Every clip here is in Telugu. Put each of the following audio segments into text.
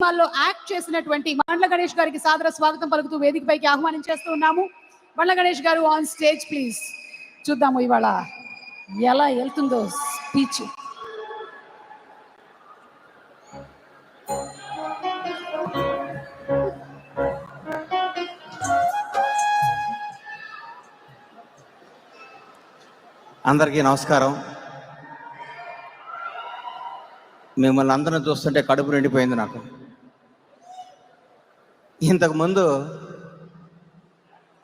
సినిమాల్లో యాక్ట్ చేసినటువంటి బండ్ల గణేష్ గారికి సాదర స్వాగతం పలుకుతూ వేదికపైకి ఆహ్వానించేస్తూ ఉన్నాము. బండ్ల గణేష్ గారు ఆన్ స్టేజ్ ప్లీజ్. చూద్దాము ఇవాళ ఎలా వెళ్తుందో స్పీచ్. అందరికీ నమస్కారం. మిమ్మల్ని అందరిని చూస్తుంటే కడుపు నిండిపోయింది నాకు. ఇంతకుముందు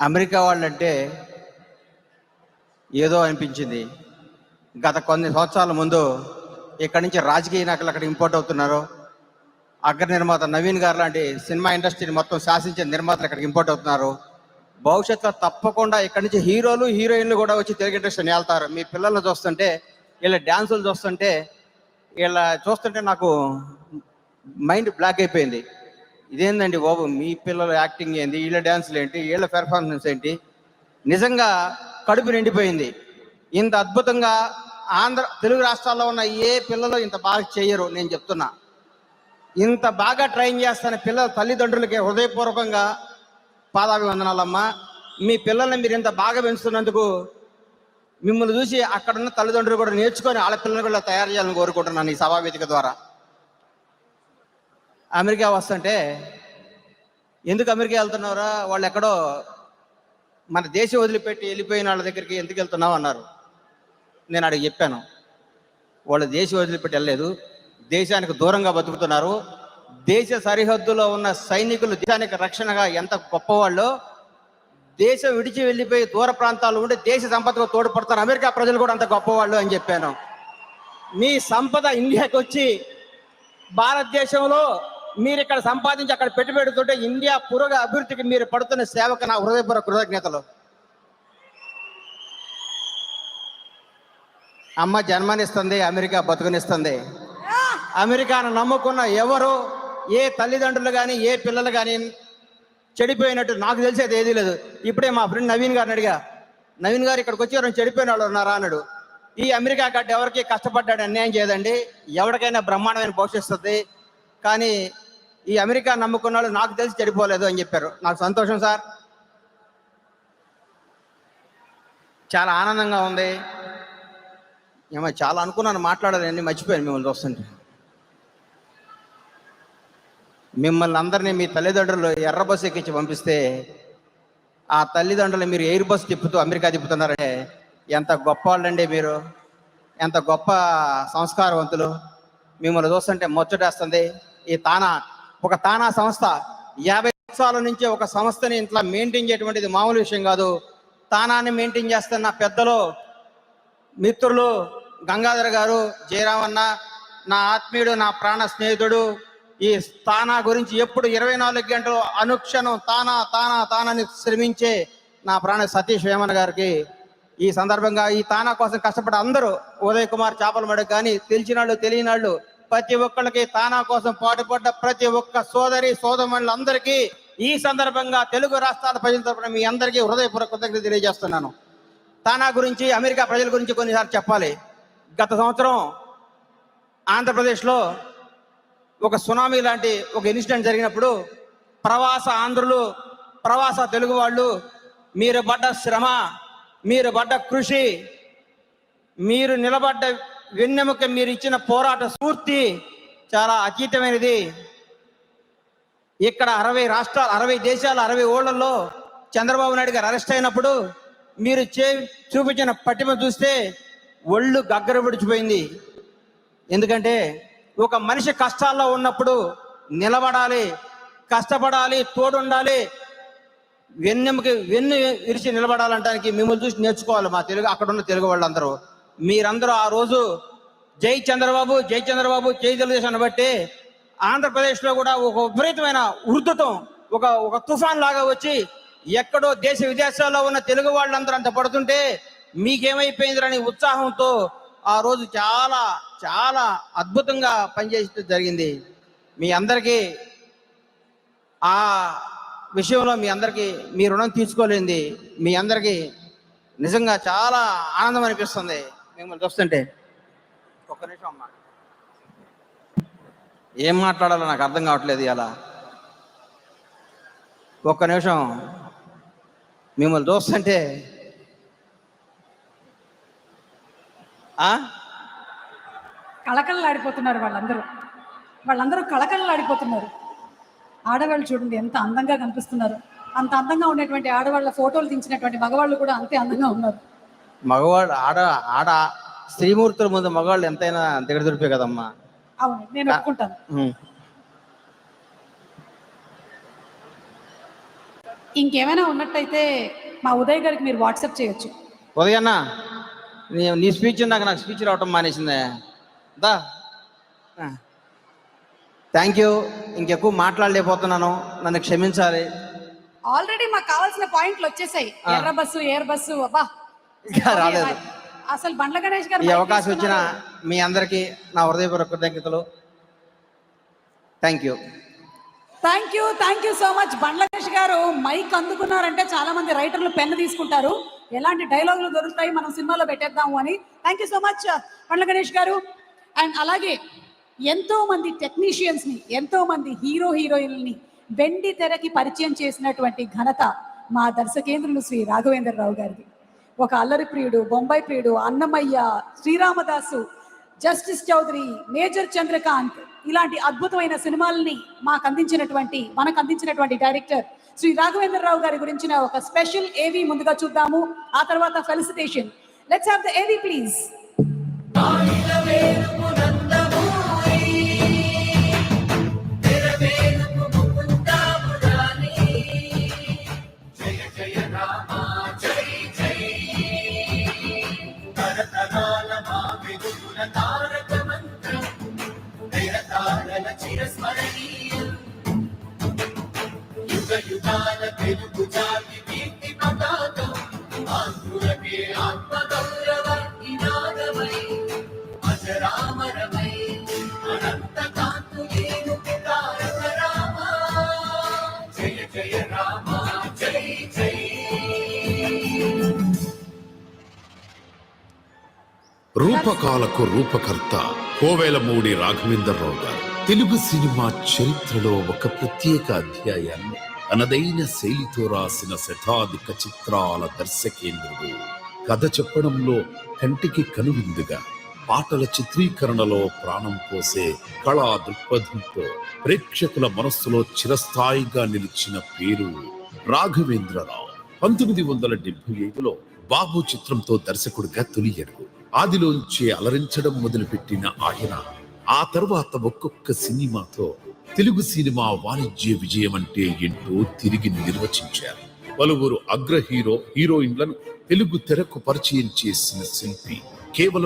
అమెరికా వాళ్ళంటే ఏదో అనిపించింది. గత కొన్ని సంవత్సరాల ముందు ఇక్కడి నుంచి రాజకీయ నాయకులు అక్కడ ఇంపోర్ట్ అవుతున్నారు. అగ్ర నిర్మాత నవీన్ గారు లాంటి సినిమా ఇండస్ట్రీని మొత్తం శాసించే నిర్మాతలు ఇక్కడికి ఇంపోర్ట్ అవుతున్నారు. భవిష్యత్తులో తప్పకుండా ఇక్కడి నుంచి హీరోలు హీరోయిన్లు కూడా వచ్చి తెలుగు ఇండస్ట్రీని వెళ్తారు. మీ పిల్లల్ని చూస్తుంటే, వీళ్ళ డ్యాన్సులు చూస్తుంటే, వీళ్ళ చూస్తుంటే నాకు మైండ్ బ్లాక్ అయిపోయింది. ఇదేందండి బాబు, మీ పిల్లల యాక్టింగ్ ఏంటి, వీళ్ళ డ్యాన్సులు ఏంటి, వీళ్ళ పెర్ఫార్మెన్స్ ఏంటి, నిజంగా కడుపు నిండిపోయింది. ఇంత అద్భుతంగా తెలుగు రాష్ట్రాల్లో ఉన్న ఏ పిల్లలు ఇంత బాగా చేయరు. నేను చెప్తున్నా, ఇంత బాగా ట్రైన్ చేస్తున్న పిల్లల తల్లిదండ్రులకి హృదయపూర్వకంగా పాదాభివందనాలమ్మా. మీ పిల్లల్ని మీరు ఇంత బాగా పెంచుతున్నందుకు మిమ్మల్ని చూసి అక్కడున్న తల్లిదండ్రులు కూడా నేర్చుకొని వాళ్ళ పిల్లల్ని కూడా తయారు చేయాలని కోరుకుంటున్నాను ఈ సభావేదిక ద్వారా. అమెరికా వస్తుంటే, ఎందుకు అమెరికా వెళ్తున్నారా, వాళ్ళు ఎక్కడో మన దేశం వదిలిపెట్టి వెళ్ళిపోయిన వాళ్ళ దగ్గరికి ఎందుకు వెళ్తున్నావు అన్నారు. నేను అడిగి చెప్పాను, వాళ్ళు దేశం వదిలిపెట్టి వెళ్ళలేదు, దేశానికి దూరంగా బతుకుతున్నారు. దేశ సరిహద్దులో ఉన్న సైనికులు దేశానికి రక్షణగా ఎంత గొప్పవాళ్ళు, దేశం విడిచి వెళ్ళిపోయి దూర ప్రాంతాల్లో ఉండి దేశ సంపదకు తోడ్పడతారు. అమెరికా ప్రజలు కూడా అంత గొప్పవాళ్ళు అని చెప్పాను. మీ సంపద ఇండియాకి వచ్చి భారతదేశంలో మీరు ఇక్కడ సంపాదించి అక్కడ పెట్టుబడుతుంటే ఇండియా పురోగ అభివృద్ధికి మీరు పడుతున్న సేవకు నా హృదయపూర్వక కృతజ్ఞతలు. అమ్మ జన్మనిస్తుంది, అమెరికా బతుకునిస్తుంది. అమెరికాను నమ్ముకున్న ఎవరు, ఏ తల్లిదండ్రులు కానీ ఏ పిల్లలు కానీ చెడిపోయినట్టు నాకు తెలిసేది ఏదీ లేదు. ఇప్పుడే మా ఫ్రెండ్ నవీన్ గారిని అడిగా, నవీన్ గారు ఇక్కడికి వచ్చి ఎవరైనా చెడిపోయిన వాళ్ళు ఉన్నారా అన్నాడు. ఈ అమెరికా గడ్డ ఎవరికి కష్టపడ్డాడు అన్యాయం చేయదండి, ఎవరికైనా బ్రహ్మాండమైన భవిష్యత్తు. కానీ ఈ అమెరికా నమ్ముకున్న వాళ్ళు నాకు తెలిసి చెడిపోలేదు అని చెప్పారు. నాకు సంతోషం సార్, చాలా ఆనందంగా ఉంది. ఏమో చాలా అనుకున్నాను, మాట్లాడాలని మర్చిపోయాను మిమ్మల్ని చూస్తుంటే. మిమ్మల్ని అందరినీ మీ తల్లిదండ్రులు ఎర్ర బస్సు ఎక్కించి పంపిస్తే ఆ తల్లిదండ్రులు మీరు ఎయిర్ బస్సు తిప్పుతూ అమెరికా తిప్పుతున్నారంటే ఎంత గొప్ప వాళ్ళండి మీరు, ఎంత గొప్ప సంస్కారవంతులు. మిమ్మల్ని చూస్తుంటే ముచ్చటేస్తుంది. ఈ ఒక తానా సంస్థ 50 సంవత్సరాల నుంచి ఒక సంస్థని ఇంట్లో మెయింటైన్ చేయటువంటిది మామూలు విషయం కాదు. తానాన్ని మెయింటైన్ చేస్తున్న పెద్దలు, మిత్రులు గంగాధర్ గారు, జయరామన్న, నా ఆత్మీయుడు, నా ప్రాణ స్నేహితుడు, ఈ తానా గురించి ఎప్పుడు 24 గంటలు అనుక్షణం తానాని శ్రమించే నా ప్రాణ సతీష్ వేమన గారికి ఈ సందర్భంగా, ఈ తానా కోసం కష్టపడ్డ అందరూ, ఉదయ్ కుమార్ చాపలమడకు కానీ తెలిసిన వాళ్ళు తెలియని వాళ్ళు ప్రతి ఒక్కళ్ళకి, తానా కోసం పాటుపడ్డ ప్రతి ఒక్క సోదరి సోదరులందరికీ ఈ సందర్భంగా తెలుగు రాష్ట్రాల ప్రజల తరపున మీ అందరికీ హృదయపూర్వక కృతజ్ఞతలు తెలియజేస్తున్నాను. తానా గురించి, అమెరికా ప్రజల గురించి కొన్నిసార్లు చెప్పాలి. గత సంవత్సరం ఆంధ్రప్రదేశ్లో ఒక సునామీ లాంటి ఒక ఇన్సిడెంట్ జరిగినప్పుడు ప్రవాస ఆంధ్రులు, ప్రవాస తెలుగు వాళ్ళు, మీరు పడ్డ శ్రమ, మీరు పడ్డ కృషి, మీరు నిలబడ్డ వెన్నెముక, మీరు ఇచ్చిన పోరాట స్ఫూర్తి చాలా అతీతమైనది. ఇక్కడ 60 రాష్ట్రాలు, 60 దేశాలు, 60 ఊళ్ళల్లో చంద్రబాబు నాయుడు గారు అరెస్ట్ అయినప్పుడు మీరు చూపించిన పటిమ చూస్తే ఒళ్ళు గగ్గర విడిచిపోయింది. ఎందుకంటే ఒక మనిషి కష్టాల్లో ఉన్నప్పుడు నిలబడాలి, కష్టపడాలి, తోడుండాలి, వెన్నెముకి వెన్ను విరిచి నిలబడాలంటానికి మిమ్మల్ని చూసి నేర్చుకోవాలి మా తెలుగు, అక్కడ ఉన్న తెలుగు వాళ్ళందరూ. మీరందరూ ఆ రోజు జై చంద్రబాబు, జై చంద్రబాబు, జై తెలుగుదేశాన్ని బట్టి ఆంధ్రప్రదేశ్లో కూడా ఒక విపరీతమైన ఉధృతం, ఒక తుఫాన్ లాగా వచ్చి ఎక్కడో దేశ విదేశాల్లో ఉన్న తెలుగు వాళ్ళందరూ అంత పడుతుంటే మీకేమైపోయిందని ఉత్సాహంతో ఆ రోజు చాలా చాలా అద్భుతంగా పనిచేయడం జరిగింది. మీ అందరికీ ఆ విషయంలో మీ రుణం తీసుకోలేంది. మీ అందరికీ నిజంగా చాలా ఆనందం అనిపిస్తుంది మిమ్మల్ని చూస్తుంటే. ఒక్క నిమిషం అమ్మా. ఏం మాట్లాడాలో నాకు అర్థం కావట్లేదు ఇలా. ఒక్క నిమిషం మిమ్మల్ని చూస్తుంటే కళకళలాడిపోతున్నారు వాళ్ళందరూ కళకళలాడిపోతున్నారు. ఆడవాళ్ళు చూడండి ఎంత అందంగా కనిపిస్తున్నారు. అంత అందంగా ఉన్నటువంటి ఆడవాళ్ళ ఫోటోలు తీసినటువంటి మగవాళ్ళు కూడా అంతే అందంగా ఉన్నారు. మగవాళ్ళు ఆడ స్త్రీమూర్తుల ముందు మగవాళ్ళు ఎంతైనా దిగదుడిపే కదమ్మా. అవును, నేను ఒప్పుకుంటాను. ఇంకేమైనా ఉన్నట్టయితే మా ఉదయ్ గారికి మీరు వాట్సాప్ చేయొచ్చు. ఉదయన్న నీ స్పీచ్ నాకు స్పీచ్ రావటం మానేసిందే. దా థ్యాంక్ యూ. ఇంకెక్కువ మాట్లాడలేకపోతున్నాను, నన్ను క్షమించాలి. ఆల్రెడీ మాకు కావాల్సిన పాయింట్లు వచ్చేసాయి. ఎర్ర బస్సు, ఎయిర్ బస్సు, అబ్బా ఇంకా రాలేదు. అసలు బండ్ల గణేష్ గారు ఈ అవకాశం ఇచ్చిన మీ అందరికీ నా హృదయపూర్వక కృతజ్ఞతలు. Thank you so much. Bandla Ganesh గారు మైక్ అందుకున్నారంటే చాలా మంది రైటర్లు పెన్ను తీసుకుంటారు, ఎలాంటి డైలాగులు దొరుకుతాయి మనం సినిమాలో పెట్టేద్దాము అని. Thank you so much Bandla Ganesh గారు. అండ్ అలాగే ఎంతో మంది టెక్నీషియన్స్ ని, ఎంతో మంది హీరోయిన్లని వెండి తెరకి పరిచయం చేసినటువంటి ఘనత మా దర్శకేంద్రులు శ్రీ రాఘవేంద్రరావు గారిది. ఒక అల్లరి ప్రియుడు, బొంబాయి ప్రియుడు, అన్నమయ్య, శ్రీరామదాసు, జస్టిస్ చౌదరి, మేజర్ చంద్రకాంత్ ఇలాంటి అద్భుతమైన సినిమాలని మనకు అందించినటువంటి డైరెక్టర్ శ్రీ రాఘవేంద్రరావు గారి గురించిన ఒక స్పెషల్ ఏవి ముందుగా చూద్దాము. ఆ తర్వాత ఫెలిసిటేషన్. లెట్స్ హావ్ ద ఏవి ప్లీజ్. రూపకాలకు రూపకర్త కోవెలమూడి రాఘవేంద్రరావు గారు తెలుగు సినిమా చరిత్రలో ఒక ప్రత్యేక అధ్యాయాన్ని తనదైన శైలితో రాసిన శతాధిక చిత్రాల దర్శకేంద్రుడు. కథ చెప్పడంలో కంటికి కనువిందుగా, పాటల చిత్రీకరణలో ప్రాణం పోసే కళా దృక్పథంతో ప్రేక్షకుల మనస్సులో చిరస్థాయిగా నిలిచిన పేరు రాఘవేంద్రరావు. 1975లో బాబు చిత్రంతో దర్శకుడిగా తొలి అడుగు. ఆదిలోంచి అలరించడం మొదలుపెట్టిన ఆయన ఆ తర్వాత ఒక్కొక్క సినిమాతో తెలుగు సినిమా వాణిజ్య విజయం అంటే ఏంటో తిరిగి నిర్వచించారు. పలువురు అగ్ర హీరోయిన్లను తెలుగు తెరకు పరిచయం చేసిన శిల్పి కేవలం